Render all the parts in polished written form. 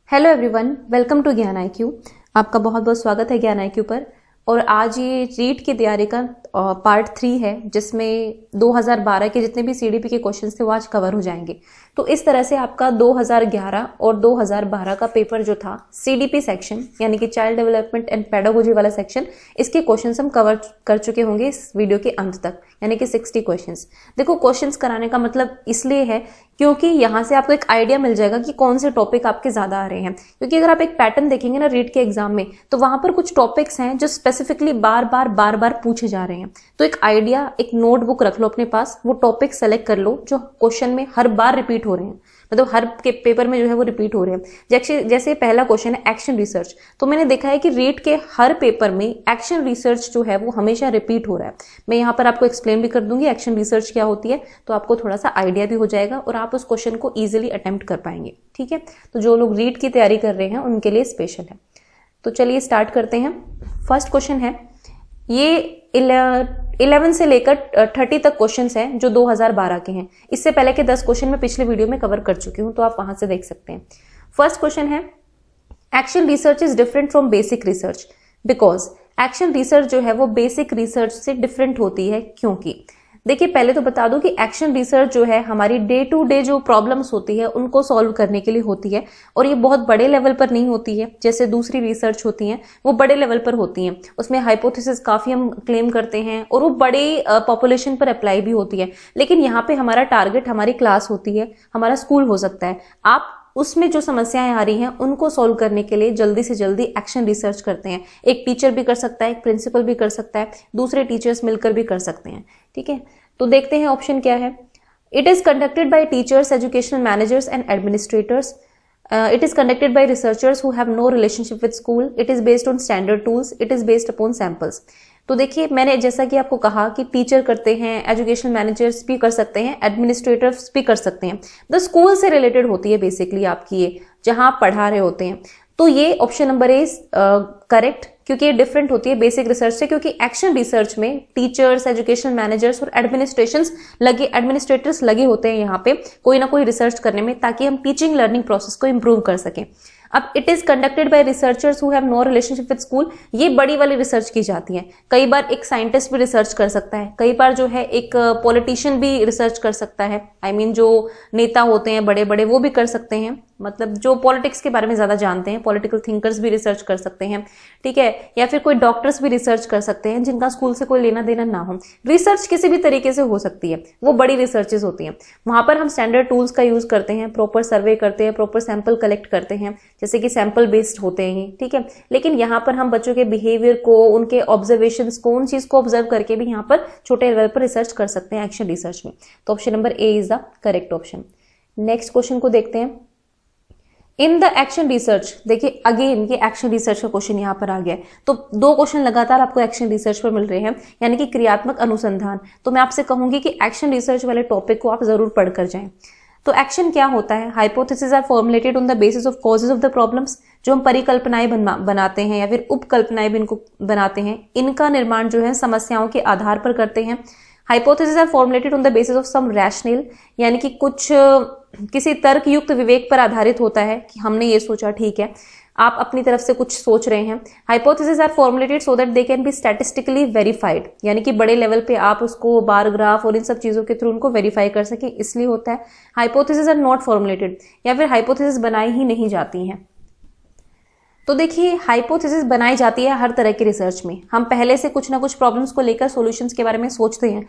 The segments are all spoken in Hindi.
हेलो एवरीवन, वेलकम टू ज्ञान IQ। आपका बहुत बहुत स्वागत है ज्ञान IQ पर। और आज ये रीट की तैयारी का पार्ट 3 है, जिसमें 2012 के जितने भी CDP के क्वेश्चंस थे वो आज कवर हो जाएंगे। तो इस तरह से आपका 2011 और 2012 का पेपर जो था CDP सेक्शन यानी कि चाइल्ड डेवलपमेंट एंड पेडागोजी वाला सेक्शन, इसके क्वेश्चंस हम कवर कर चुके होंगे इस वीडियो के अंत तक, यानी कि 60 क्वेश्चंस। देखो, क्वेश्चंस कराने का मतलब इसलिए है क्योंकि यहाँ से आपको एक आइडिया मिल जाएगा कि कौन से टॉपिक आपके ज्यादा आ रहे हैं। क्योंकि अगर आप एक पैटर्न देखेंगे ना रीट के एग्जाम में, तो वहां पर कुछ टॉपिक्स हैं जो स्पेसिफिकली बार बार पूछे जा रहे हैं। तो एक आइडिया, एक नोटबुक रख लो अपने पास, वो टॉपिक सेलेक्ट कर लो जो क्वेश्चन में हर बार रिपीट हो रहे हैं, मतलब हर के पेपर में जो है वो रिपीट हो रहे हैं। जैसे पहला क्वेश्चन है एक्शन रिसर्च, तो मैंने देखा है कि रीट के हर पेपर में एक्शन रिसर्च जो है वो हमेशा रिपीट हो रहा है। मैं यहाँ पर आपको एक्सप्लेन भी कर दूंगी एक्शन रिसर्च क्या होती है, तो आपको थोड़ा सा आइडिया भी हो जाएगा और आप उस क्वेश्चन को इजिली अटेम्प्ट कर पाएंगे। ठीक है, तो जो लोग रीट की तैयारी कर रहे हैं उनके लिए स्पेशल है। तो चलिए स्टार्ट करते हैं। फर्स्ट क्वेश्चन है, ये 11 से लेकर 30 तक क्वेश्चंस हैं जो 2012 के हैं। इससे पहले के 10 क्वेश्चन मैं पिछले वीडियो में कवर कर चुकी हूं, तो आप वहां से देख सकते हैं। फर्स्ट क्वेश्चन है, action research is different from basic research because action research जो है वो बेसिक रिसर्च से डिफरेंट होती है। क्योंकि देखिए, पहले तो बता दूं कि एक्शन रिसर्च जो है हमारी डे टू डे जो प्रॉब्लम्स होती है उनको सॉल्व करने के लिए होती है, और ये बहुत बड़े लेवल पर नहीं होती है जैसे दूसरी रिसर्च होती है, वो बड़े लेवल पर होती हैं। उसमें हाइपोथेसिस काफी हम क्लेम करते हैं और वो बड़े पॉपुलेशन पर अप्लाई भी होती है। लेकिन यहाँ पे हमारा टारगेट हमारी क्लास होती है, हमारा स्कूल हो सकता है। आप उसमें जो समस्याएं आ रही हैं उनको सॉल्व करने के लिए जल्दी से जल्दी एक्शन रिसर्च करते हैं। एक टीचर भी कर सकता है, एक प्रिंसिपल भी कर सकता है, दूसरे टीचर्स मिलकर भी कर सकते हैं। ठीक है, तो देखते हैं ऑप्शन क्या है। It is conducted bye teachers, educational managers and administrators. It is conducted by researchers who have no relationship with school. It is based on standard tools. It is based upon samples. तो देखिए, मैंने जैसा कि आपको कहा कि टीचर करते हैं, एजुकेशनल मैनेजर्स भी कर सकते हैं, एडमिनिस्ट्रेटर्स भी कर सकते हैं। द स्कूल से रिलेटेड होती है बेसिकली आपकी, ये जहां आप पढ़ा रहे होते हैं। तो ये ऑप्शन नंबर ए करेक्ट, क्योंकि ये डिफरेंट होती है बेसिक रिसर्च से। क्योंकि एक्शन रिसर्च में टीचर्स, एजुकेशनल मैनेजर्स और एडमिनिस्ट्रेटर्स लगे होते हैं यहाँ पे कोई ना कोई रिसर्च करने में, ताकि हम टीचिंग लर्निंग प्रोसेस को इंप्रूव कर सकें। अब it is conducted by researchers who have no relationship with school, ये बड़ी वाली रिसर्च की जाती है। कई बार एक साइंटिस्ट भी रिसर्च कर सकता है, कई बार जो है एक पॉलिटिशियन भी रिसर्च कर सकता है। जो नेता होते हैं बड़े बड़े, वो भी कर सकते हैं, मतलब जो पॉलिटिक्स के बारे में ज्यादा जानते हैं, पॉलिटिकल थिंकर्स भी रिसर्च कर सकते हैं। ठीक है, या फिर कोई डॉक्टर्स भी रिसर्च कर सकते हैं जिनका स्कूल से कोई लेना देना ना हो। रिसर्च किसी भी तरीके से हो सकती है, वो बड़ी रिसर्चेस होती हैं। वहां पर हम स्टैंडर्ड टूल्स का यूज करते हैं, प्रॉपर सर्वे करते हैं, प्रॉपर सैंपल कलेक्ट करते हैं, जैसे कि सैंपल बेस्ड होते हैं। ठीक है, लेकिन यहाँ पर हम बच्चों के बिहेवियर को, उनके ऑब्जर्वेशंस को, उन चीज को ऑब्जर्व करके भी यहाँ पर छोटे लेवल पर रिसर्च कर सकते हैं एक्शन रिसर्च में। तो option number A is the correct option. Next question को देखते हैं। इन द एक्शन रिसर्च, देखिए अगेन ये एक्शन रिसर्च का क्वेश्चन यहाँ पर आ गया है। तो 2 क्वेश्चन लगातार आपको एक्शन रिसर्च पर मिल रहे हैं, यानी कि क्रियात्मक अनुसंधान। तो मैं आपसे कहूंगी कि एक्शन रिसर्च वाले टॉपिक को आप जरूर पढ़कर जाएं। तो एक्शन क्या होता है? Hypothesis are formulated on the basis of causes of the problems. जो हम परिकल्पनाएं बनाते हैं या फिर उपकल्पनाएं भी इनको बनाते हैं, इनका निर्माण जो है समस्याओं के आधार पर करते हैं। Hypothesis are formulated on the basis of some rational, यानी कि कुछ किसी तर्क युक्त विवेक पर आधारित होता है कि हमने ये सोचा, ठीक है, आप अपनी तरफ से कुछ सोच रहे हैं। Hypothesis are formulated so that they can be statistically verified, यानी कि बड़े लेवल पे आप उसको बार ग्राफ और इन सब चीजों के थ्रू उनको वेरीफाई कर सके, इसलिए होता है। हाइपोथेसिस आर नॉट फॉर्मुलेटेड, या फिर हाइपोथेसिस बनाई ही नहीं जाती हैं। तो देखिए, हाइपोथेसिस बनाई जाती है हर तरह की रिसर्च में। हम पहले से कुछ ना कुछ प्रॉब्लम्स को लेकर सॉल्यूशंस के बारे में सोचते हैं,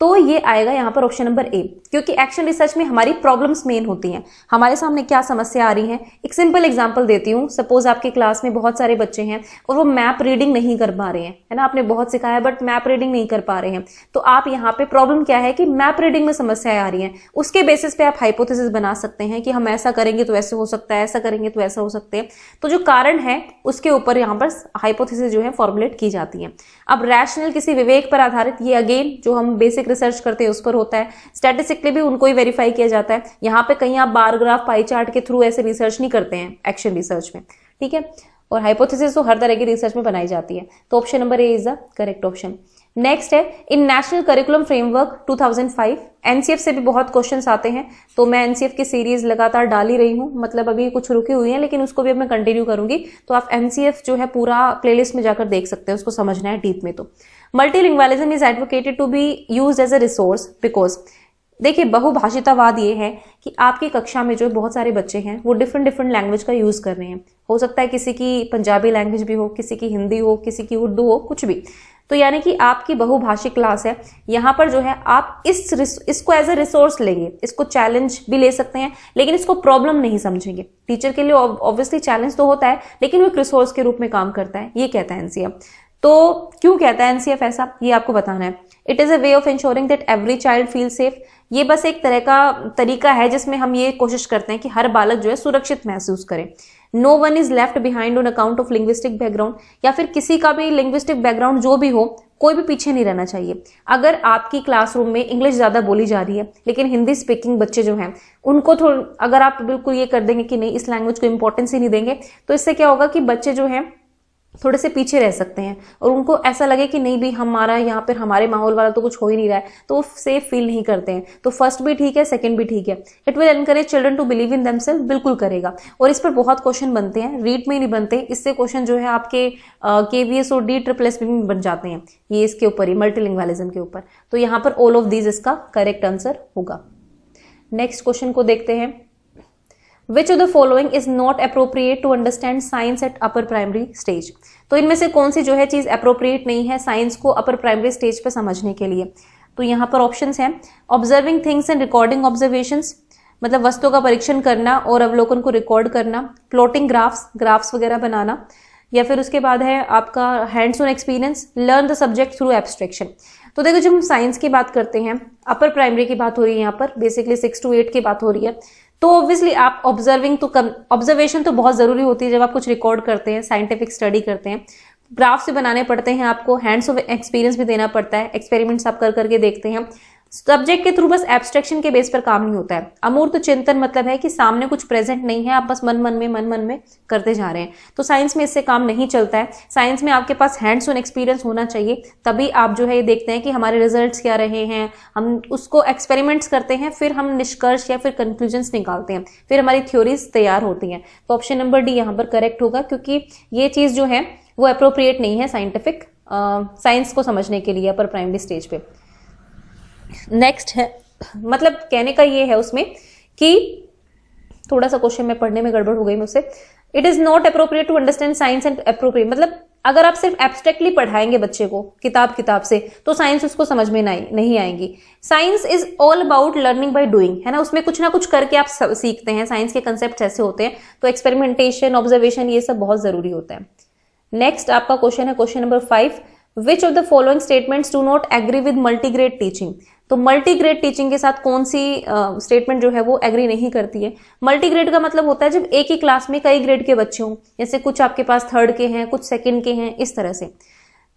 तो ये आएगा यहाँ पर ऑप्शन नंबर ए। क्योंकि एक्शन रिसर्च में हमारी प्रॉब्लम्स मेन होती हैं, हमारे सामने क्या समस्या आ रही है। एक सिंपल एग्जांपल देती हूँ। सपोज आपके क्लास में बहुत सारे बच्चे हैं और वो मैप रीडिंग नहीं कर पा रहे हैं, है ना, आपने बहुत सिखाया बट मैप रीडिंग नहीं कर पा रहे हैं। तो आप यहाँ पे प्रॉब्लम क्या है कि मैप रीडिंग में समस्याएं आ रही हैं। उसके बेसिस पे आप हाइपोथेसिस बना सकते हैं कि हम ऐसा करेंगे तो ऐसे हो सकता है, ऐसा करेंगे तो ऐसा हो सकते हैं। तो जो कारण है उसके ऊपर यहाँ पर हाइपोथेसिस जो है फॉर्मुलेट की जाती है। अब रैशनल, किसी विवेक पर आधारित, ये अगेन जो हम बेसिक रिसर्च करते हैं उस पर होता है। स्टैटिस्टिकली भी उनको ही वेरीफाई किया जाता है। यहाँ पे कहीं आप बार ग्राफ, पाई चार्ट के थ्रू ऐसे रिसर्च नहीं करते हैं एक्शन रिसर्च में। ठीक है, और हाइपोथेसिस तो हर तरह की रिसर्च में बनाई जाती है। तो option number A is the correct option. Next है इन नेशनल करिकुलम फ्रेमवर्क 2005, एनसीएफ से भी बहुत क्वेश्चंस आते हैं, तो मैं एनसीएफ की सीरीज लगातार डाल ही रही हूँ, मतलब अभी कुछ रुकी हुई है लेकिन उसको भी अब मैं कंटिन्यू करूंगी, तो आप एनसीएफ जो है पूरा प्लेलिस्ट में जाकर देख सकते हैं, उसको समझना है डीप में। तो multilingualism is advocated to be used as a resource because, देखिए बहुभाषितावाद ये है कि आपकी कक्षा में जो बहुत सारे बच्चे हैं वो डिफरेंट डिफरेंट लैंग्वेज का यूज कर रहे हैं, हो सकता है किसी की पंजाबी लैंग्वेज भी हो, किसी की हिंदी हो, किसी की उर्दू हो, कुछ भी। तो यानी कि आपकी बहुभाषिक क्लास है, यहाँ पर जो है आप इसको एज अ रिसोर्स लेंगे, इसको चैलेंज भी ले सकते हैं लेकिन इसको प्रॉब्लम नहीं समझेंगे। टीचर के लिए ऑब्वियसली चैलेंज तो होता है लेकिन वो एक रिसोर्स के रूप में काम करता है, ये कहता है एनसीएफ। तो क्यों कहता है एनसीएफ ऐसा, ये आपको बताना है। It is a way of ensuring that every child feel safe, ये बस एक तरह का तरीका है जिसमें हम ये कोशिश करते हैं कि हर बालक जो है सुरक्षित महसूस करे। No one is left behind on account of linguistic background, या फिर किसी का भी लिंग्विस्टिक बैकग्राउंड जो भी हो, कोई भी पीछे नहीं रहना चाहिए। अगर आपकी क्लासरूम में इंग्लिश ज्यादा बोली जा रही है लेकिन हिंदी स्पीकिंग बच्चे जो हैं उनको अगर आप बिल्कुल ये कर देंगे कि नहीं इस लैंग्वेज को इंपॉर्टेंस ही नहीं देंगे, तो इससे क्या होगा कि बच्चे जो हैं थोड़े से पीछे रह सकते हैं और उनको ऐसा लगे कि नहीं भी हमारा यहाँ पर हमारे माहौल वाला तो कुछ हो ही नहीं रहा है, तो वो सेफ फील नहीं करते हैं। तो फर्स्ट भी ठीक है, सेकंड भी ठीक है। It will encourage children to believe in themselves, बिल्कुल करेगा। और इस पर बहुत क्वेश्चन बनते हैं, रीट में नहीं बनते, इससे क्वेश्चन जो है आपके केवीएस और DSSS में बन जाते हैं, ये इसके ऊपर ही मल्टीलिंग्वालिज्म के ऊपर। तो यहाँ पर ऑल ऑफ दीज इसका करेक्ट आंसर होगा। नेक्स्ट क्वेश्चन को देखते हैं। Which of the following is not appropriate to understand science at upper primary stage? तो इनमें से कौन सी जो है चीज अप्रोप्रिएट नहीं है साइंस को अपर प्राइमरी स्टेज पे समझने के लिए? तो यहाँ पर ऑप्शंस हैं, observing things and recording observations, मतलब वस्तुओं का परीक्षण करना और अवलोकन को रिकॉर्ड करना, प्लॉटिंग ग्राफ्स वगैरह बनाना, या फिर उसके बाद है आपका hands on experience, learn the subject through abstraction. तो देखो जब हम साइंस की बात करते हैं, अपर प्राइमरी की बात हो रही है यहाँ पर, बेसिकली 6 to 8 की बात हो रही है, तो ऑब्वियसली आप ऑब्जर्वेशन तो बहुत जरूरी होती है जब आप कुछ रिकॉर्ड करते हैं, साइंटिफिक स्टडी करते हैं, ग्राफ्स भी बनाने पड़ते हैं आपको, हैंड्स ऑफ एक्सपीरियंस भी देना पड़ता है, एक्सपेरिमेंट्स आप कर करके देखते हैं। सब्जेक्ट के थ्रू बस एब्स्ट्रैक्शन के बेस पर काम नहीं होता है। अमूर्त चिंतन मतलब है कि सामने कुछ प्रेजेंट नहीं है, आप बस मन मन में करते जा रहे हैं। तो साइंस में इससे काम नहीं चलता है। साइंस में आपके पास हैंड्स ऑन एक्सपीरियंस होना चाहिए, तभी आप जो है ये देखते हैं कि हमारे रिजल्ट्स क्या रहे हैं, हम उसको एक्सपेरिमेंट्स करते हैं, फिर हम निष्कर्ष या फिर कंक्लूजन्स निकालते हैं, फिर हमारी थ्योरीज तैयार होती हैं। तो ऑप्शन नंबर डी यहाँ पर करेक्ट होगा, क्योंकि ये चीज जो है वो अप्रोप्रिएट नहीं है साइंटिफिक साइंस को समझने के लिए अपर प्राइमरी स्टेज पे। नेक्स्ट है, मतलब कहने का ये है उसमें कि थोड़ा सा क्वेश्चन में पढ़ने में गड़बड़ हो गई मुझसे। It is not appropriate to understand science and appropriate, मतलब अगर आप सिर्फ एब्स्ट्रैक्टली पढ़ाएंगे बच्चे को किताब से तो साइंस उसको समझ में नहीं आएंगी। Science is all about learning by doing, है ना, उसमें कुछ ना कुछ करके आप सीखते हैं। साइंस के कंसेप्ट ऐसे होते हैं, तो एक्सपेरिमेंटेशन, ऑब्जर्वेशन, ये सब बहुत जरूरी होता है। नेक्स्ट आपका क्वेश्चन है question number 5, which of the following statements do not agree with multigrade teaching. तो मल्टीग्रेड टीचिंग के साथ कौन सी स्टेटमेंट जो है वो एग्री नहीं करती है? मल्टीग्रेड का मतलब होता है जब एक ही क्लास में कई ग्रेड के बच्चे हों, जैसे कुछ आपके पास 3rd के हैं, कुछ 2nd के हैं, इस तरह से।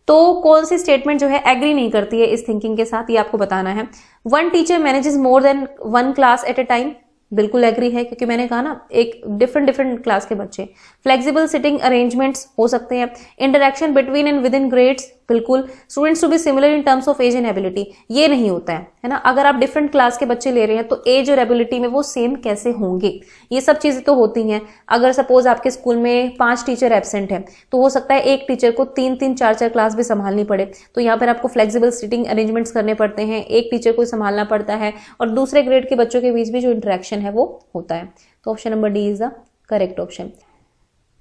तो कौन सी स्टेटमेंट जो है एग्री नहीं करती है इस थिंकिंग के साथ, ये आपको बताना है। One teacher manages more than one class at a time, बिल्कुल एग्री है, क्योंकि मैंने कहा ना एक डिफरेंट क्लास के बच्चे। फ्लेक्सिबल सिटिंग अरेंजमेंट्स हो सकते हैं। Interaction between and within grades, बिल्कुल। Students to be similar in terms of age and ability, ये नहीं होता है ना। अगर आप डिफरेंट क्लास के बच्चे ले रहे हैं तो एज और एबिलिटी में वो सेम कैसे होंगे, ये सब चीजें तो होती हैं। अगर सपोज आपके स्कूल में 5 टीचर एब्सेंट है तो हो सकता है एक टीचर को 3-3, 4-4 क्लास भी संभालनी पड़े, तो यहाँ पर आपको फ्लेक्सिबल सिटिंग अरेंजमेंट्स करने पड़ते हैं, एक टीचर को संभालना पड़ता है और दूसरे ग्रेड के बच्चों के बीच भी जो इंटरेक्शन है वो होता है। तो option number D is the correct option.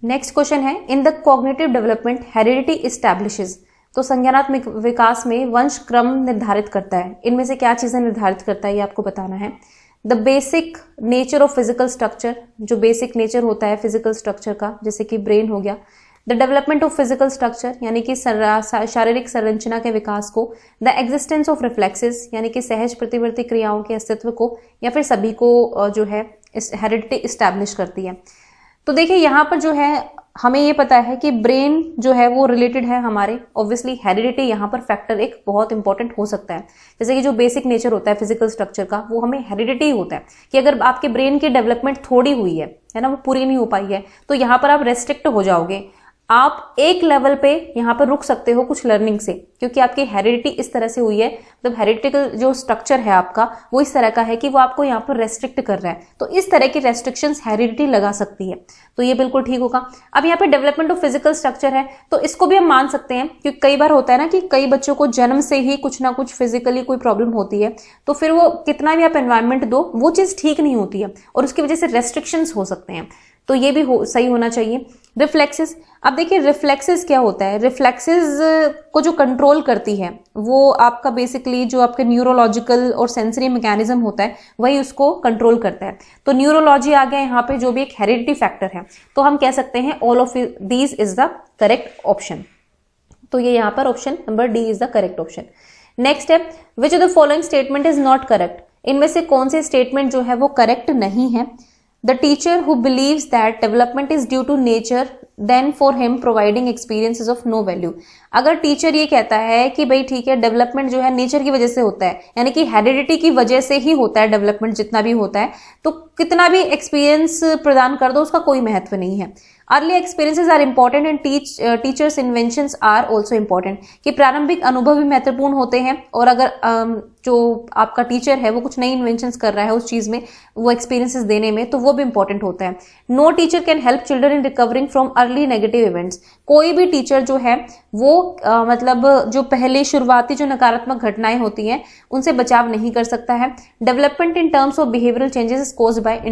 Next question है, in the cognitive development heredity establishes. तो संज्ञानात्मक विकास में वंश क्रम निर्धारित करता है। इनमें से क्या चीजें निर्धारित करता है ये आपको बताना है। The basic nature of physical structure, जो बेसिक नेचर होता है फिजिकल स्ट्रक्चर का, जैसे कि ब्रेन हो गया। The development of physical structure, यानी कि शारीरिक संरचना के विकास को। द एग्जिस्टेंस ऑफ रिफ्लेक्सेस, यानी कि सहज प्रतिवर्ती क्रियाओं के अस्तित्व को, या फिर सभी को जो है हेरिडिटी इस्टेब्लिश करती है। तो देखिए यहाँ पर जो है हमें ये पता है कि ब्रेन जो है वो रिलेटेड है हमारे, ऑब्वियसली हेरिडिटी यहाँ पर फैक्टर एक बहुत इंपॉर्टेंट हो सकता है। जैसे कि जो बेसिक नेचर होता है फिजिकल स्ट्रक्चर का, वो हमें हेरिडिटी होता है कि अगर आपके ब्रेन की डेवलपमेंट थोड़ी हुई है ना, वो पूरी नहीं हो पाई है, तो यहाँ पर आप रेस्ट्रिक्ट हो जाओगे। आप एक लेवल पे यहाँ पर रुक सकते हो कुछ लर्निंग से, क्योंकि आपकी हेरिडिटी इस तरह से हुई है, मतलब हेरिडिटिकल जो स्ट्रक्चर है आपका वो इस तरह का है कि वो आपको यहाँ पर रेस्ट्रिक्ट कर रहा है। तो इस तरह की रेस्ट्रिक्शंस हेरिडिटी लगा सकती है, तो ये बिल्कुल ठीक होगा। अब यहाँ पे डेवलपमेंट ऑफ फिजिकल स्ट्रक्चर है, तो इसको भी हम मान सकते हैं, क्योंकि कई बार होता है ना कि कई बच्चों को जन्म से ही कुछ ना कुछ फिजिकली कोई प्रॉब्लम होती है, तो फिर वो कितना भी आप एनवायरमेंट दो वो चीज ठीक नहीं होती है और उसकी वजह से रेस्ट्रिक्शंस हो सकते हैं, तो ये भी सही होना चाहिए। रिफ्लेक्सेस, अब देखिए रिफ्लेक्सेस क्या होता है, रिफ्लेक्सेस को जो कंट्रोल करती है वो आपका बेसिकली जो आपके न्यूरोलॉजिकल और सेंसरी मैकेनिज्म होता है वही उसको कंट्रोल करता है। तो न्यूरोलॉजी आ गया यहाँ पे, जो भी एक हेरिडिटी फैक्टर है, तो हम कह सकते हैं all of these is the correct option. तो ये यहाँ पर option number D is the correct option. Next है, which of the following statement is not correct, इनमें से कौन से स्टेटमेंट जो है वो करेक्ट नहीं है। The teacher who believes that development is due to nature, then for him providing experiences of no value. अगर टीचर ये कहता है कि भाई ठीक है डेवलपमेंट जो है नेचर की वजह से होता है, यानी कि हेरिडिटी की वजह से ही होता है डेवलपमेंट जितना भी होता है, तो कितना भी एक्सपीरियंस प्रदान कर दो उसका कोई महत्व नहीं है। Early experiences are important and teachers inventions are also important, कि प्रारंभिक अनुभव भी महत्वपूर्ण होते हैं, और अगर जो आपका टीचर है वो कुछ नई इन्वेंशंस कर रहा है उस चीज में, वो एक्सपीरियंसेस देने में, तो वो भी इंपॉर्टेंट होता है। No teacher can help children in recovering from early negative events, कोई भी टीचर जो है वो मतलब जो पहले शुरुआती जो नकारात्मक घटनाएं होती हैं उनसे बचाव नहीं कर सकता है। Development in terms of behavioural changes is caused by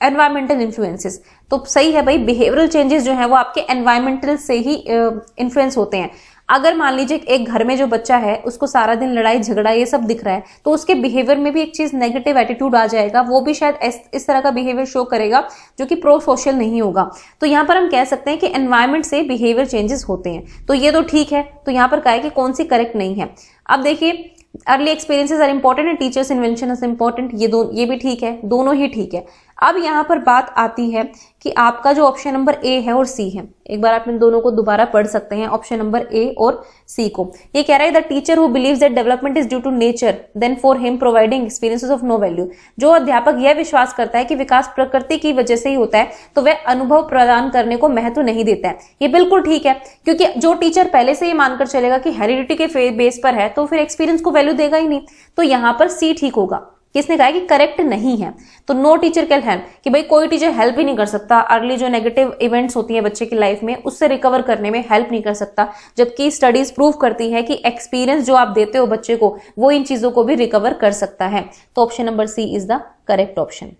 environmental influences, तो सही है भाई, बिहेवियरल चेंजेस जो है वो आपके एनवायरमेंटल से ही इन्फ्लुएंस होते हैं। अगर मान लीजिए एक घर में जो बच्चा है उसको सारा दिन लड़ाई झगड़ा ये सब दिख रहा है, तो उसके बिहेवियर में भी एक चीज नेगेटिव एटीट्यूड आ जाएगा, वो भी शायद इस तरह का बिहेवियर शो करेगा जो कि प्रो सोशल नहीं होगा। तो यहाँ पर हम कह सकते हैं कि एनवायरमेंट से बिहेवियर चेंजेस होते हैं, तो ये तो ठीक है। तो यहाँ पर कहा है कि कौन सी करेक्ट नहीं है। अब देखिए early experiences are important and teachers invention is important, ये भी ठीक है, दोनों ही ठीक है। अब यहाँ पर बात आती है कि आपका जो ऑप्शन नंबर ए है और सी है, एक बार आप इन दोनों को दोबारा पढ़ सकते हैं, ऑप्शन नंबर ए और सी को। ये कह रहा है the teacher who believes that development is due to nature then for him providing experiences of no value, जो अध्यापक यह विश्वास करता है कि विकास प्रकृति की वजह से ही होता है, तो वह अनुभव प्रदान करने को महत्व नहीं देता है। ये बिल्कुल ठीक है, क्योंकि जो टीचर पहले से ये मानकर चलेगा कि हेरिडिटी के बेस पर है, तो फिर एक्सपीरियंस को वैल्यू देगा ही नहीं, तो यहाँ पर सी ठीक होगा। किसने कहा कि करेक्ट नहीं है, तो नो टीचर कैन हेल्प, कि भाई कोई टीचर हेल्प ही नहीं कर सकता, अर्ली जो नेगेटिव इवेंट्स होती हैं बच्चे की लाइफ में उससे रिकवर करने में हेल्प नहीं कर सकता, जबकि स्टडीज प्रूव करती है कि एक्सपीरियंस जो आप देते हो बच्चे को वो इन चीजों को भी रिकवर कर सकता है। तो option number C is the correct option.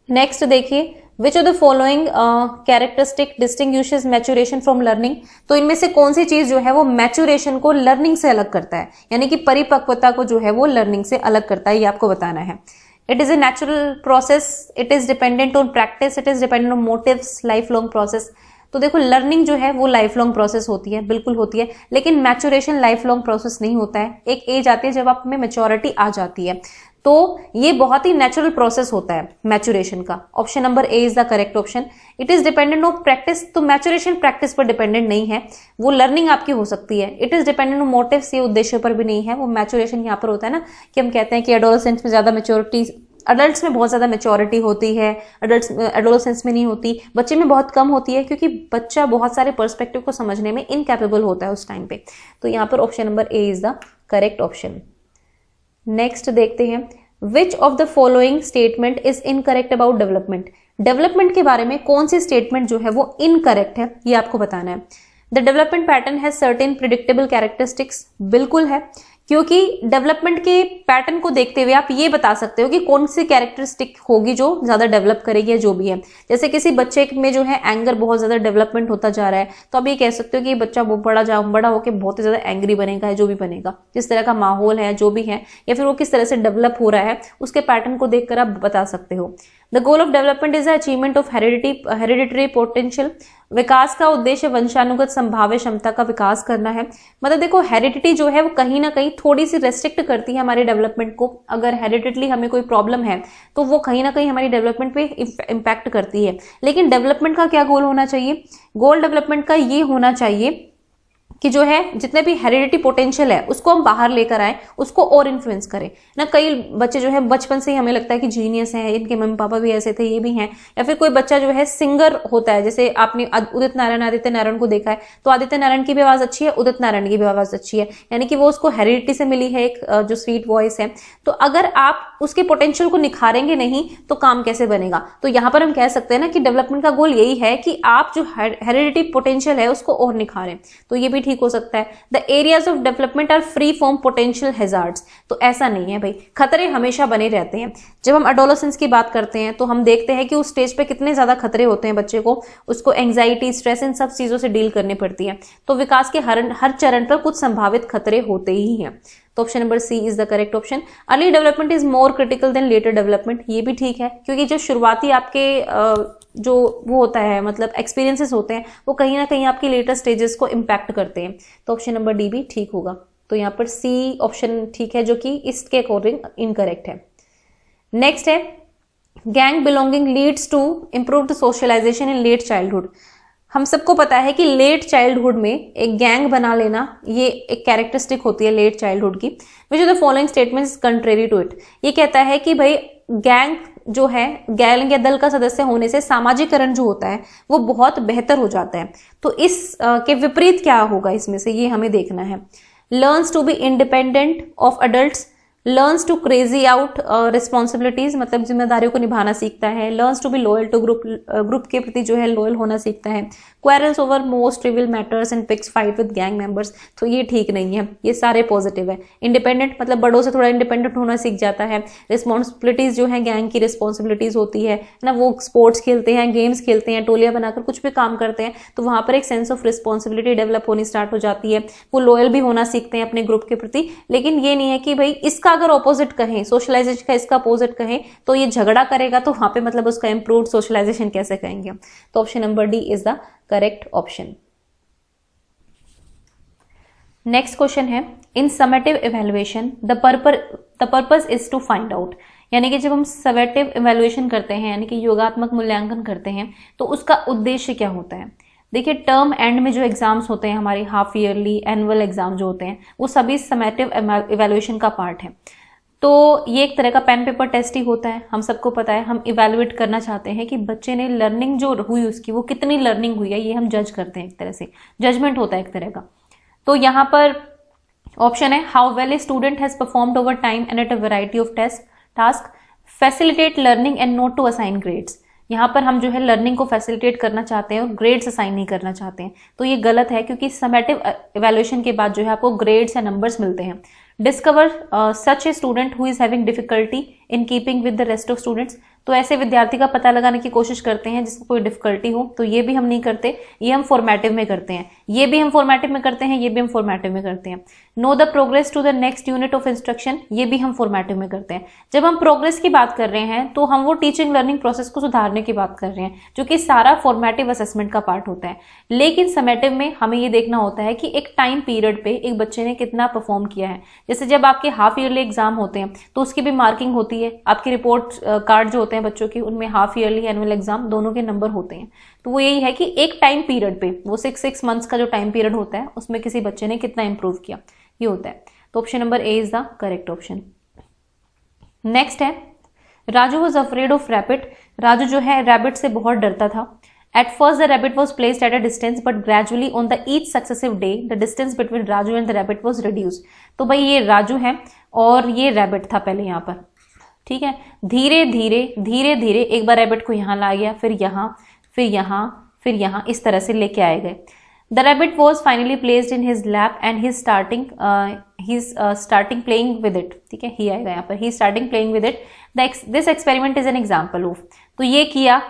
Next देखिए, which of the following characteristic distinguishes maturation from learning, तो इनमें से कौन सी चीज जो है वो मैच्योरेशन को लर्निंग से अलग करता है, यानी कि परिपक्वता को जो है वो लर्निंग से अलग करता है, ये आपको बताना है। It is a natural process, it is dependent on practice, it is dependent on motives, lifelong process. तो देखो लर्निंग जो है वो लाइफ लॉन्ग प्रोसेस होती है, बिल्कुल होती है, लेकिन मैच्योरेशन लाइफ लॉन्ग प्रोसेस नहीं होता है। एक एज आती है जब आप में मेच्योरिटी आ जाती है, तो ये बहुत ही नेचुरल प्रोसेस होता है मैच्योरेशन का। Option number A is the correct option. It is dependent on practice, तो मैच्योरेशन प्रैक्टिस पर डिपेंडेंट नहीं है, वो लर्निंग आपकी हो सकती है। It is dependent on motives, ये उद्देश्य पर भी नहीं है, वो मैच्योरेशन यहाँ पर होता है ना कि हम कहते हैं कि एडोलसेंस में ज्यादा मेच्योरिटी, अडल्ट्स में बहुत ज्यादा मेच्योरिटी होती है, एडोलसेंस में नहीं होती, बच्चे में बहुत कम होती है, क्योंकि बच्चा बहुत सारे पर्सपेक्टिव को समझने में इनकैपेबल होता है उस टाइम पे। तो यहाँ पर option number A is the correct option. Next देखते हैं, विच of the following statement is incorrect about development, development के बारे में कौन सी स्टेटमेंट जो है वो इनकरेक्ट है, ये आपको बताना है। The development pattern has certain predictable characteristics, बिल्कुल है, क्योंकि डेवलपमेंट के पैटर्न को देखते हुए आप ये बता सकते हो कि कौन सी कैरेक्टरिस्टिक होगी जो ज्यादा डेवलप करेगी या जो भी है। जैसे किसी बच्चे में जो है एंगर बहुत ज्यादा डेवलपमेंट होता जा रहा है, तो आप ये कह सकते हो कि बच्चा वो बड़ा होकर बहुत ही ज्यादा एंग्री बनेगा, जो भी बनेगा, जिस तरह का माहौल है जो भी है, या फिर वो किस तरह से डेवलप हो रहा है, उसके पैटर्न को देखकर आप बता सकते हो। The goal of development is the achievement of hereditary potential, विकास का उद्देश्य वंशानुगत संभाव्य क्षमता का विकास करना है। मतलब देखो हेरिडिटी जो है वो कहीं ना कहीं थोड़ी सी रेस्ट्रिक्ट करती है हमारे डेवलपमेंट को। अगर हेरिडिटली हमें कोई प्रॉब्लम है तो वो कहीं ना कहीं हमारी डेवलपमेंट पे इम्पैक्ट करती है। लेकिन डेवलपमेंट का क्या गोल होना चाहिए? गोल डेवलपमेंट का ये होना चाहिए कि जो है जितने भी हेरिडिटी पोटेंशियल है उसको हम बाहर लेकर आए, उसको और इन्फ्लुएंस करें ना। कई बच्चे जो है बचपन से ही हमें लगता है कि जीनियस है, इनके मम्मी पापा भी ऐसे थे, ये भी हैं, या फिर कोई बच्चा जो है सिंगर होता है, जैसे आपने उदित नारायण आदित्य नारायण को देखा है, तो आदित्य नारायण की भी आवाज अच्छी है, उदित नारायण की भी आवाज अच्छी है, यानी कि वो उसको हेरिडिटी से मिली है एक जो स्वीट वॉइस है। तो अगर आप उसके पोटेंशियल को निखारेंगे नहीं तो काम कैसे बनेगा। तो यहां पर हम कह सकते हैं ना कि डेवलपमेंट का गोल यही है कि आप जो हेरिडिटी पोटेंशियल है उसको और निखारें। तो ये भी ठीक हो सकता है। The areas of development are free from potential hazards. तो ऐसा नहीं है भाई, खतरे हमेशा बने रहते हैं। जब हम एडोलेसेंस की बात करते हैं तो हम देखते हैं कि उस स्टेज पे कितने ज्यादा खतरे होते हैं बच्चे को, उसको एंग्जाइटी, स्ट्रेस, इन सब चीजों से डील करनी पड़ती है। तो विकास के हर चरण पर कुछ संभावित खतरे होते ही हैं। तो option number C is the correct option. Early development is more critical than later development. ये भी ठीक है, क्योंकि जो शुरुआती आपके जो वो होता है, मतलब एक्सपीरियंसेस होते हैं, वो कहीं ना कहीं आपकी लेटर स्टेजेस को इम्पैक्ट करते हैं। तो ऑप्शन नंबर डी भी ठीक होगा। तो यहाँ पर सी ऑप्शन ठीक है, जो कि इसके अकॉर्डिंग इनकरेक्ट है। नेक्स्ट है, gang belonging leads to improved socialisation in late childhood. हम सबको पता है कि लेट चाइल्डहुड में एक गैंग बना लेना ये एक कैरेक्टरिस्टिक होती है लेट चाइल्डहुड की। Which of the following statements contrary to it. ये कहता है कि भाई गैंग जो है, गैंग या दल का सदस्य होने से सामाजिकरण जो होता है वो बहुत बेहतर हो जाता है। तो इस के विपरीत क्या होगा इसमें से, ये हमें देखना है। Learns to be independent of adults, learns to carry out responsibilities, मतलब जिम्मेदारियों को निभाना सीखता है। Learns to be loyal to group के प्रति जो है लॉयल होना सीखता है। Quarrels over most trivial matters and picks fight with gang members. तो ये ठीक नहीं है, ये सारे पॉजिटिव है। इंडिपेंडेंट मतलब बड़ों से थोड़ा इंडिपेंडेंट होना सीख जाता है। रिस्पॉन्सिबिलिटीज जो है गैंग की रिस्पॉन्सिबिलिटीज होती है ना, वो स्पोर्ट्स खेलते हैं, गेम्स खेलते हैं, टोलियां बनाकर कुछ भी काम करते हैं, तो वहां पर एक सेंस ऑफ रिस्पॉन्सिबिलिटी डेवलप होनी स्टार्ट हो जाती है। वो लॉयल भी होना सीखते हैं अपने ग्रुप के प्रति। लेकिन ये नहीं है कि भाई इसका अगर ऑपोजिट कहें, सोशलाइजेशन का इसका अपोजिट कहें, तो ये झगड़ा करेगा, तो वहां पे मतलब उसका इंप्रूव्ड सोशलाइजेशन कैसे कहेंगे। तो option number D is the correct option. Next question है, in summative evaluation the purpose is to find out. यानी कि जब हम समेटिव इवैल्यूएशन करते हैं, यानी कि योगात्मक मूल्यांकन करते हैं, तो उसका उद्देश्य क्या होता है। देखिए, टर्म एंड में जो एग्जाम्स होते हैं हमारे, हाफ ईयरली, एनुअल एग्जाम जो होते हैं, वो सभी समेटिव इवैल्यूएशन का पार्ट है। तो ये एक तरह का पेन पेपर टेस्ट ही होता है, हम सबको पता है। हम इवैल्यूएट करना चाहते हैं कि बच्चे ने लर्निंग जो हुई उसकी, वो कितनी लर्निंग हुई है, ये हम जज करते हैं। एक तरह से जजमेंट होता है एक तरह का। तो यहाँ पर ऑप्शन है, how well a student has performed over time and at a variety of task, facilitate learning and not to assign grades. यहाँ पर हम जो है लर्निंग को फैसिलिटेट करना चाहते हैं और ग्रेड्स असाइन नहीं करना चाहते हैं। तो ये गलत है, क्योंकि समेटिव इवैल्यूएशन के बाद जो है आपको ग्रेड्स या नंबर्स मिलते हैं। Discover such a student who is having difficulty in keeping with the rest of students. तो ऐसे विद्यार्थी का पता लगाने की कोशिश करते हैं जिसको कोई डिफिकल्टी हो। तो ये भी हम नहीं करते, ये हम फॉर्मेटिव में करते हैं। ये भी हम फॉर्मेटिव में करते हैं, ये भी हम फॉर्मेटिव में करते हैं। No the progress to the next unit of instruction, ये भी हम फॉर्मेटिव में करते हैं। जब हम प्रोग्रेस की बात कर रहे हैं तो हम वो टीचिंग लर्निंग प्रोसेस को सुधारने की बात कर रहे हैं, जो कि सारा फॉर्मेटिव असेसमेंट का पार्ट होता है। लेकिन समेटिव में हमें ये देखना होता है कि एक टाइम पीरियड पे एक बच्चे ने कितना परफॉर्म किया है। जैसे जब आपके हाफ ईयरली एग्जाम होते हैं तो उसकी भी मार्किंग होती है। आपके रिपोर्ट कार्ड जो होते हैं बच्चों की, उनमें हाफ ईयरली, एनुअल एग्जाम दोनों के नंबर होते हैं। तो वो यही है कि एक टाइम पीरियड पे, वो 6 मंथ्स का जो टाइम पीरियड होता है, उसमें किसी बच्चे ने कितना इंप्रूव किया, ये होता है। तो option number A is the correct option. Next है, Raju was afraid of rabbit. Raju जो है रैबिट से बहुत डरता था। At first, the rabbit was placed at a distance, but gradually on the each successive day, the distance between Raju and the rabbit was reduced. तो भाई ये राजू है और ये रैबिट था पहले यहाँ पर, ठीक है। धीरे धीरे एक बार रैबिट को यहाँ ला गया, फिर यहाँ, फिर यहाँ, फिर यहाँ, इस तरह से लेके आए गए। The rabbit was finally placed in his lap and he's starting playing with it, ठीक है। ही आएगा यहाँ पर, he's starting playing with it. This experiment is an example of. तो ये किया,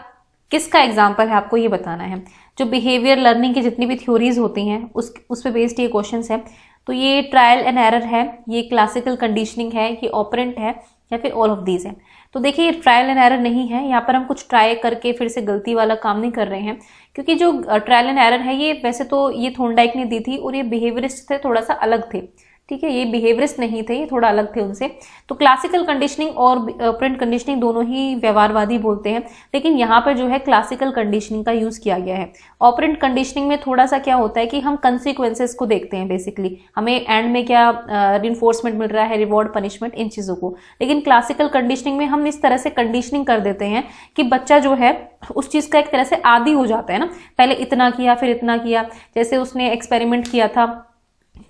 किसका एग्जाम्पल है आपको ये बताना है। जो बिहेवियर लर्निंग की जितनी भी थ्योरीज होती हैं उस पे बेस्ड ये क्वेश्चंस है। तो ये ट्रायल एंड एरर है, ये क्लासिकल कंडीशनिंग है, ये ऑपरेंट है, या फिर ऑल ऑफ दीज है। तो देखिए, ये ट्रायल एंड एरर नहीं है, यहाँ पर हम कुछ ट्राई करके फिर से गलती वाला काम नहीं कर रहे हैं। क्योंकि जो ट्रायल एंड एरर है, ये वैसे तो ये थॉर्नडाइक ने दी थी और ये बिहेवियरिस्ट से थोड़ा सा अलग थे, ठीक है, ये बिहेवियरिस्ट नहीं थे, ये थोड़ा अलग थे उनसे। तो क्लासिकल कंडीशनिंग और ऑपरेंट कंडीशनिंग दोनों ही व्यवहारवादी बोलते हैं, लेकिन यहाँ पर जो है क्लासिकल कंडीशनिंग का यूज किया गया है। ऑपरेंट कंडीशनिंग में थोड़ा सा क्या होता है कि हम कंसिक्वेंसेस को देखते हैं, बेसिकली हमें एंड में क्या रिइंफोर्समेंट मिल रहा है, रिवॉर्ड, पनिशमेंट, इन चीजों को। लेकिन क्लासिकल कंडीशनिंग में हम इस तरह से कंडीशनिंग कर देते हैं कि बच्चा जो है उस चीज का एक तरह से आदी हो जाता है ना, पहले इतना किया फिर इतना किया। जैसे उसने एक्सपेरिमेंट किया था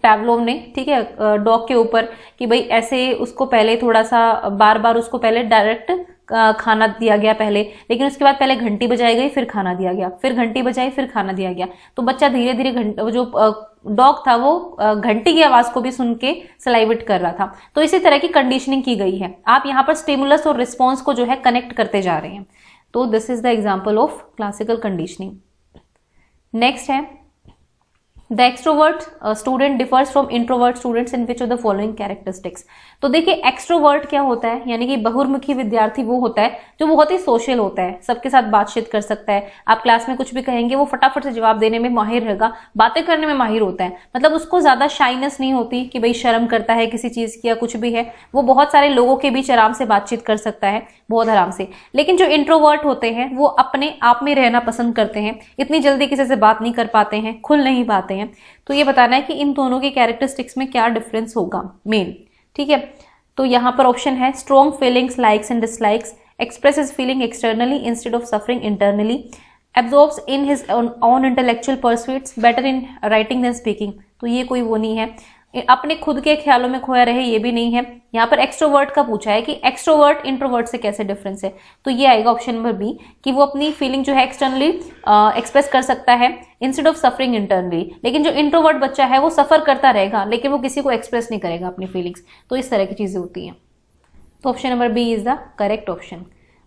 पैवलोव ने, ठीक है, डॉग के ऊपर, कि भाई ऐसे उसको पहले थोड़ा सा बार बार उसको पहले डायरेक्ट खाना दिया गया पहले, लेकिन उसके बाद पहले घंटी बजाई गई फिर खाना दिया गया, फिर घंटी बजाई फिर खाना दिया गया। तो बच्चा धीरे धीरे जो डॉग था वो घंटी की आवाज को भी सुन के सलाइवेट कर रहा था। तो इसी तरह की कंडीशनिंग की गई है। आप यहाँ पर स्टिमुलस और रिस्पॉन्स को जो है कनेक्ट करते जा रहे हैं। तो this is the example of classical conditioning. Next है the extrovert student differs from introvert students in which of the following characteristics. तो देखिए एक्सट्रोवर्ट क्या होता है, यानी कि बहुमुखी विद्यार्थी वो होता है जो बहुत ही सोशल होता है, सबके साथ बातचीत कर सकता है। आप क्लास में कुछ भी कहेंगे वो फटाफट से जवाब देने में माहिर रहेगा, बातें करने में माहिर होता है। मतलब उसको ज्यादा शाइनेस नहीं होती कि भाई शर्म करता है किसी चीज की या कुछ भी है, वो बहुत सारे लोगों के बीच आराम से बातचीत कर सकता है, बहुत आराम से। लेकिन जो इंट्रोवर्ट होते हैं वो अपने आप में रहना पसंद करते हैं, इतनी जल्दी किसी से बात नहीं कर पाते हैं, खुल नहीं पाते हैं। तो ये बताना है कि इन दोनों के कैरेक्टरिस्टिक्स में क्या डिफरेंस होगा मेन, ठीक है। तो यहाँ पर ऑप्शन है strong feelings, likes and dislikes, expresses feeling externally instead of suffering internally, absorbs in his own intellectual pursuits, better in writing than speaking. तो ये कोई वो नहीं है, अपने खुद के ख्यालों में खोया रहे, ये भी नहीं है। यहाँ पर एक्सट्रोवर्ट का पूछा है कि एक्सट्रोवर्ट इंट्रोवर्ट से कैसे डिफरेंस है, तो ये आएगा ऑप्शन नंबर बी, कि वो अपनी फीलिंग जो है एक्सटर्नली एक्सप्रेस कर सकता है इंस्टेड ऑफ सफरिंग इंटरनली। लेकिन जो इंट्रोवर्ट बच्चा है वो सफर करता रहेगा, लेकिन वो किसी को एक्सप्रेस नहीं करेगा अपनी फीलिंग्स। तो इस तरह की चीजें होती हैं। तो option number B is the correct option.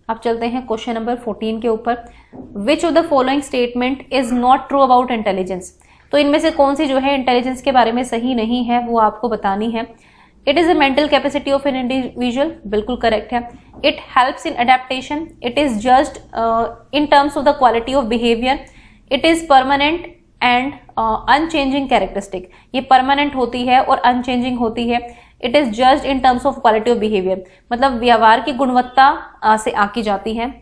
अब चलते हैं क्वेश्चन नंबर 14 के ऊपर। Which of the following statement is not true about intelligence. तो इनमें से कौन सी जो है इंटेलिजेंस के बारे में सही नहीं है, वो आपको बतानी है। It is a mental capacity of an individual, बिल्कुल करेक्ट है। It helps in adaptation, it is judged in terms of the quality of behaviour, it is permanent and unchanging characteristic. ये परमानेंट होती है और अनचेंजिंग होती है। It is judged in terms of quality of behaviour, मतलब व्यवहार की गुणवत्ता से आकी जाती है।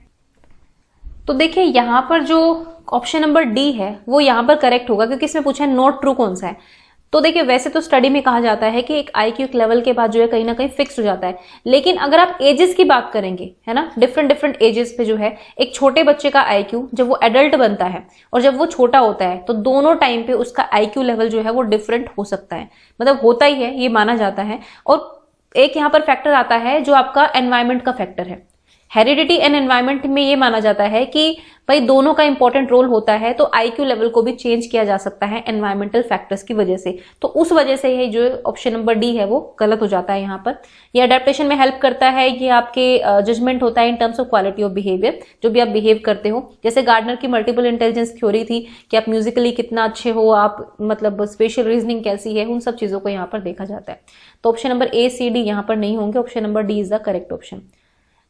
तो देखिए यहाँ पर जो ऑप्शन नंबर डी है वो यहाँ पर करेक्ट होगा, क्योंकि इसमें पूछा है नॉट ट्रू कौन सा है। तो देखिए वैसे तो स्टडी में कहा जाता है कि एक आईक्यू लेवल के बाद जो है कहीं ना कहीं फिक्स हो जाता है, लेकिन अगर आप एजेस की बात करेंगे, है ना, डिफरेंट एजेस पे जो है एक छोटे बच्चे का आईक्यू जब वो एडल्ट बनता है और जब वो छोटा होता है, तो दोनों टाइम पे उसका आईक्यू लेवल जो है वो डिफरेंट हो सकता है, मतलब होता ही है, ये माना जाता है। और एक यहाँ पर फैक्टर आता है जो आपका एनवायरमेंट का फैक्टर है। हेरिडिटी एंड एनवायरमेंट में ये माना जाता है कि भाई दोनों का इंपॉर्टेंट रोल होता है, तो आईक्यू लेवल को भी चेंज किया जा सकता है एनवायरमेंटल फैक्टर्स की वजह से। तो उस वजह से ये जो ऑप्शन नंबर डी है वो गलत हो जाता है यहाँ पर। ये अडेप्टेशन में हेल्प करता है, ये आपके जजमेंट होता है इन terms of quality of behaviour, जो भी आप बिहेव करते हो। जैसे गार्डनर की मल्टीपल इंटेलिजेंस थ्योरी थी कि आप म्यूजिकली कितना अच्छे हो, आप मतलब स्पेशल रीजनिंग कैसी है, उन सब चीजों को यहाँ पर देखा जाता है। तो option number A, C, D यहाँ पर नहीं होंगे, option number D is the correct option.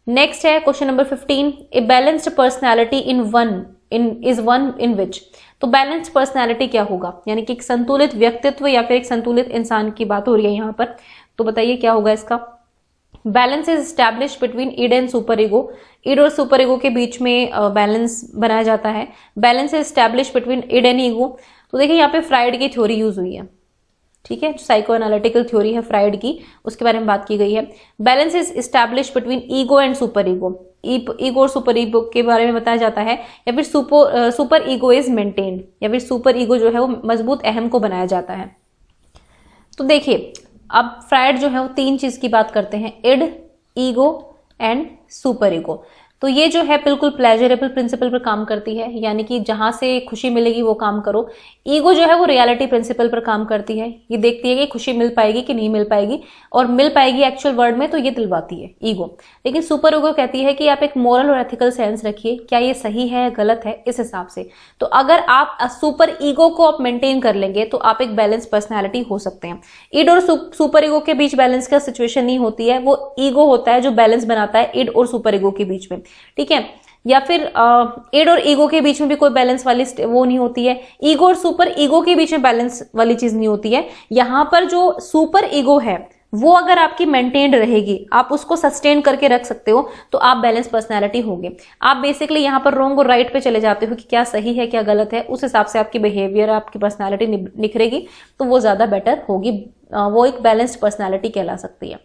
Next है question number 15। A balanced personality is one in which. तो बैलेंस्ड पर्सनैलिटी क्या होगा, यानी कि एक संतुलित व्यक्तित्व या फिर एक संतुलित इंसान की बात हो रही है यहाँ पर। तो बताइए क्या होगा इसका। Balance is establish between id and super ego. Id और सुपर ईगो के बीच में बैलेंस बनाया जाता है। Balance is establish between id and ego. तो देखिए यहाँ पे फ्राइड की थ्योरी यूज हुई है, ठीक है, साइको एनालिटिकल थ्योरी है फ्राइड की, उसके बारे में बात की गई है। Balance is establish between ego and super ego. Ego और सुपर ईगो के बारे में बताया जाता है, या फिर सुपर ईगो इज मेंटेन्ड, या फिर सुपर ईगो जो है वो मजबूत अहम को बनाया जाता है। तो देखिए अब फ्राइड जो है वो तीन चीज की बात करते हैं, id, ego and super ego. तो ये जो है बिल्कुल प्लेजरेबल प्रिंसिपल पर काम करती है, यानी कि जहां से खुशी मिलेगी वो काम करो। ईगो जो है वो रियलिटी प्रिंसिपल पर काम करती है, ये देखती है कि खुशी मिल पाएगी कि नहीं मिल पाएगी, और मिल पाएगी एक्चुअल वर्ल्ड में तो ये दिलवाती है ईगो। लेकिन सुपर ईगो कहती है कि आप एक मोरल और एथिकल सेंस रखिए, क्या ये सही है गलत है, इस हिसाब से। तो अगर आप सुपर ईगो को आप मेंटेन कर लेंगे तो आप एक बैलेंस पर्सनैलिटी हो सकते हैं। ईड और सुपर ईगो के बीच बैलेंस का सिचुएशन नहीं होती है, वो ईगो होता है जो बैलेंस बनाता है ईड और सुपर ईगो के बीच में, ठीक है। या फिर इड और ईगो के बीच में भी कोई बैलेंस वाली वो नहीं होती है, ईगो और सुपर ईगो के बीच में बैलेंस वाली चीज नहीं होती है। यहां पर जो सुपर ईगो है वो अगर आपकी मेंटेन्ड रहेगी, आप उसको सस्टेन करके रख सकते हो, तो आप बैलेंस पर्सनैलिटी होगे। आप बेसिकली यहाँ पर रॉन्ग और राइट पे चले जाते हो कि क्या सही है क्या गलत है, उस हिसाब से आपकी बिहेवियर आपकी पर्सनैलिटी निखरेगी, तो वो ज्यादा बेटर होगी, वो एक बैलेंस्ड पर्सनैलिटी कहला सकती है।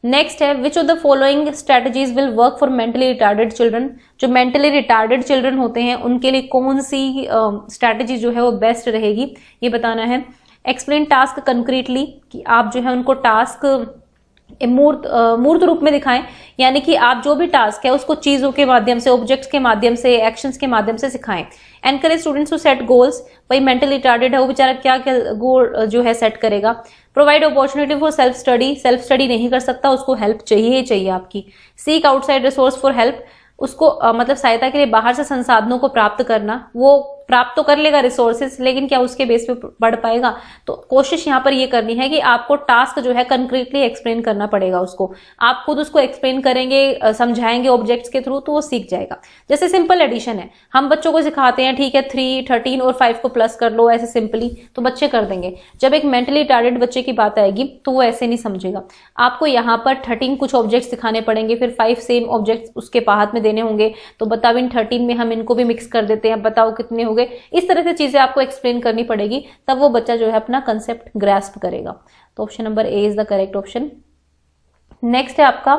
नेक्स्ट है which of the following strategies will work for mentally retarded children. जो मेंटली रिटार्डेड चिल्ड्रन होते हैं उनके लिए कौन सी स्ट्रेटजी जो है वो बेस्ट रहेगी, ये बताना है। एक्सप्लेन टास्क कंक्रीटली, कि आप जो है उनको टास्क मूर्त रूप में दिखाएं, यानी कि आप जो भी टास्क है उसको चीजों के माध्यम से, ऑब्जेक्ट्स के माध्यम से, एक्शंस के माध्यम से सिखाएं। Encourage students to set goals, भाई मेंटली रिटार्डेड है वो बेचारा क्या क्या गोल जो है सेट करेगा। Provide opportunity for self study, self study नहीं कर सकता उसको हेल्प चाहिए ही चाहिए आपकी। Seek outside resource for help, उसको मतलब सहायता के लिए बाहर से संसाधनों को प्राप्त करना, वो प्राप्त तो कर लेगा रिसोर्सेज, लेकिन क्या उसके बेस पे बढ़ पाएगा। तो कोशिश यहाँ पर ये करनी है कि आपको टास्क जो है कंक्रीटली एक्सप्लेन करना पड़ेगा उसको, आप खुद उसको एक्सप्लेन करेंगे, समझाएंगे ऑब्जेक्ट्स के थ्रू, तो वो सीख जाएगा। जैसे सिंपल एडिशन है, हम बच्चों को सिखाते हैं ठीक है 3, 13 और 5 को प्लस कर लो ऐसे सिंपली, तो बच्चे कर देंगे। जब एक मेंटली रिटार्डेड बच्चे की बात आएगी तो वो ऐसे नहीं समझेगा। आपको यहाँ पर 13 कुछ ऑब्जेक्ट्स दिखाने पड़ेंगे, फिर 5 सेम ऑब्जेक्ट्स उसके हाथ में देने होंगे, तो बताओ इन 13 में हम इनको भी मिक्स कर देते हैं, बताओ कितने हो गए। इस तरह से चीजें आपको एक्सप्लेन करनी पड़ेगी, तब वो बच्चा जो है अपना कंसेप्ट ग्रास्प करेगा। तो option number A is the correct option. Next है आपका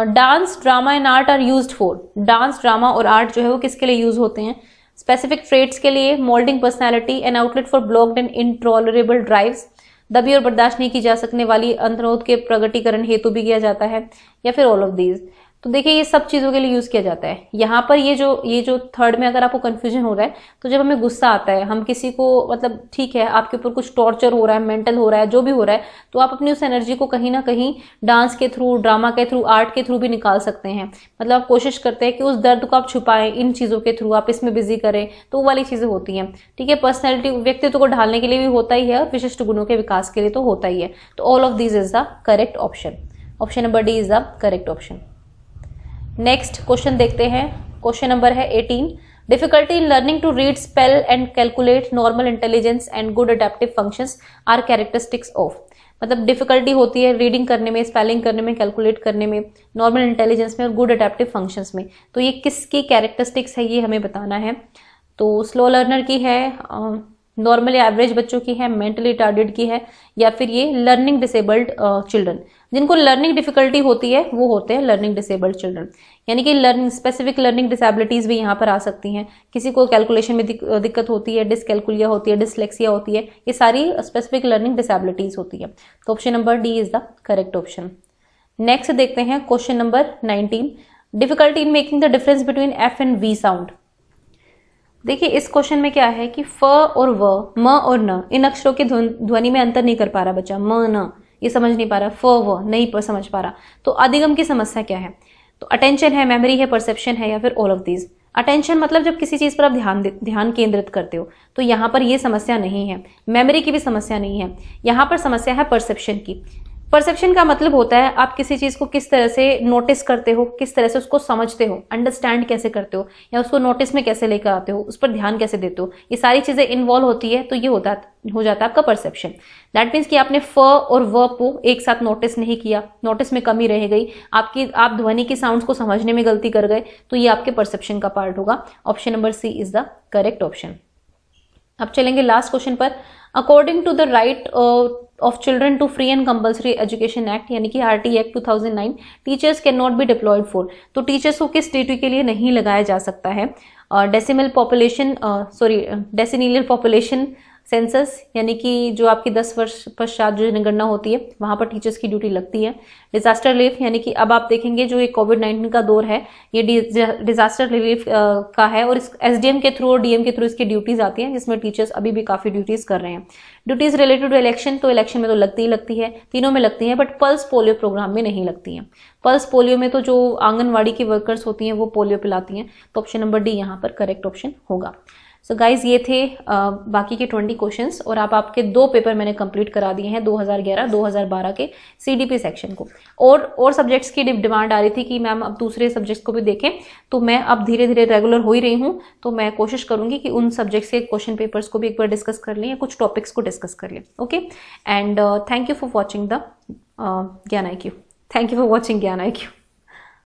dance, drama and art are used for. Dance, drama और आर्ट जो है वो किसके लिए यूज होते हैं? स्पेसिफिक ट्रेट्स के लिए, moulding personality, an outlet for blocked and intolerable drives, दबी और बर्दाश्त नहीं की जा सकने वाली अंतरोध के प्रगटीकरण हेतु भी किया जाता है, या फिर ऑल ऑफ दीज। तो देखिए ये सब चीजों के लिए यूज किया जाता है। यहाँ पर ये जो थर्ड में अगर आपको कंफ्यूजन हो रहा है, तो जब हमें गुस्सा आता है, हम किसी को मतलब ठीक है आपके ऊपर कुछ टॉर्चर हो रहा है, मेंटल हो रहा है, जो भी हो रहा है, तो आप अपनी उस एनर्जी को कहीं ना कहीं डांस के थ्रू, ड्रामा के थ्रू, आर्ट के थ्रू भी निकाल सकते हैं। मतलब आप कोशिश करते हैं कि उस दर्द को आप छुपाएं, इन चीजों के थ्रू आप इसमें बिजी करें, तो वो वाली चीजें होती हैं। ठीक है, पर्सनैलिटी व्यक्तित्व को ढालने के लिए भी होता ही है, और विशिष्ट गुणों के विकास के लिए तो होता ही है। तो all of these is the correct option. Option number D is the correct option. Next question देखते हैं। क्वेश्चन नंबर है 18। Difficulty in learning to read, spell and calculate, normal intelligence and good adaptive functions are characteristics of. मतलब डिफिकल्टी होती है रीडिंग करने में, स्पेलिंग करने में, कैलकुलेट करने में, नॉर्मल इंटेलिजेंस में और गुड अडेप्टिव फंक्शंस में। तो ये किसकी कैरेक्टरिस्टिक्स है ये हमें बताना है। तो स्लो लर्नर की है, नॉर्मल या एवरेज बच्चों की है, मेंटली रिटार्डेड की है, या फिर ये लर्निंग डिसेबल्ड चिल्ड्रन। जिनको लर्निंग डिफिकल्टी होती है वो होते हैं लर्निंग डिसेबल्ड चिल्ड्रन। यानी कि लर्निंग स्पेसिफिक लर्निंग डिसेबिलिटीज भी यहाँ पर आ सकती हैं। किसी को कैलकुलेशन में दिक्कत होती है, डिसकैलकुलिया होती है, डिसलेक्सिया होती है, ये सारी स्पेसिफिक लर्निंग डिसेबिलिटीज होती है। तो option number D is the correct option. Next देखते हैं question number 19। Difficulty in making the difference between F and V sound. देखिए इस क्वेश्चन में क्या है कि फ और व, म और न, इन अक्षरों की ध्वनि में अंतर नहीं कर पा रहा बच्चा। म न ये समझ नहीं पा रहा, फ व नहीं समझ पा रहा। तो अधिगम की समस्या क्या है? तो अटेंशन है, मेमोरी है, परसेप्शन है, या फिर ऑल ऑफ दीज। अटेंशन मतलब जब किसी चीज पर आप ध्यान केंद्रित करते हो, तो यहाँ पर ये समस्या नहीं है। मेमोरी की भी समस्या नहीं है, यहाँ पर समस्या है परसेप्शन की। परसेप्शन का मतलब होता है आप किसी चीज को किस तरह से नोटिस करते हो, किस तरह से उसको समझते हो, अंडरस्टैंड कैसे करते हो, या उसको नोटिस में कैसे लेकर आते हो, उस पर ध्यान कैसे देते हो, ये सारी चीजें इन्वॉल्व होती है। तो ये हो जाता है आपका परसेप्शन। दैट मीन्स कि आपने फ और व को एक साथ नोटिस नहीं किया, नोटिस में कमी रह गई, आप ध्वनि की साउंड्स को समझने में गलती कर गए, तो ये आपके परसेप्शन का पार्ट होगा। Option number C is the correct option. अब चलेंगे लास्ट क्वेश्चन पर। According to the right of children to free and compulsory education act, यानी कि RT act 2009, teachers can not be deployed for. तो टीचर्स को किस ड्यूटी के लिए नहीं लगाया जा सकता है? डेसिमल पॉपुलेशन सेंसस, यानी कि जो आपकी 10 वर्ष पश्चात जो जनगणना होती है वहां पर टीचर्स की ड्यूटी लगती है। डिजास्टर रिलीफ, यानी कि अब आप देखेंगे जो ये कोविड-19 का दौर है ये डिजास्टर रिलीफ का है, और इस एसडीएम के थ्रू और डीएम के थ्रू इसकी ड्यूटीज आती हैं, जिसमें टीचर्स अभी भी काफी ड्यूटीज कर रहे हैं। ड्यूटीज रिलेटेड टू इलेक्शन, तो इलेक्शन में तो लगती ही लगती है, तीनों में लगती है, बट पल्स पोलियो प्रोग्राम में नहीं लगती है। पल्स पोलियो में तो जो आंगनवाड़ी की वर्कर्स होती हैं वो पोलियो पिलाती हैं। तो ऑप्शन नंबर डी यहाँ पर करेक्ट ऑप्शन होगा। सो गाइज ये थे बाकी के 20 क्वेश्चंस और आपके 2 पेपर मैंने कंप्लीट करा दिए हैं 2011-2012 के सीडीपी सेक्शन को। और सब्जेक्ट्स की डिमांड आ रही थी कि मैम अब दूसरे सब्जेक्ट्स को भी देखें, तो मैं अब धीरे धीरे रेगुलर हो ही रही हूँ, तो मैं कोशिश करूंगी कि उन सब्जेक्ट्स के क्वेश्चन पेपर्स को भी एक बार डिस्कस कर लें या कुछ टॉपिक्स को डिस्कस कर लें। Okay, and thank you for watching the ज्ञान IQ। Thank you for watching ज्ञान IQ।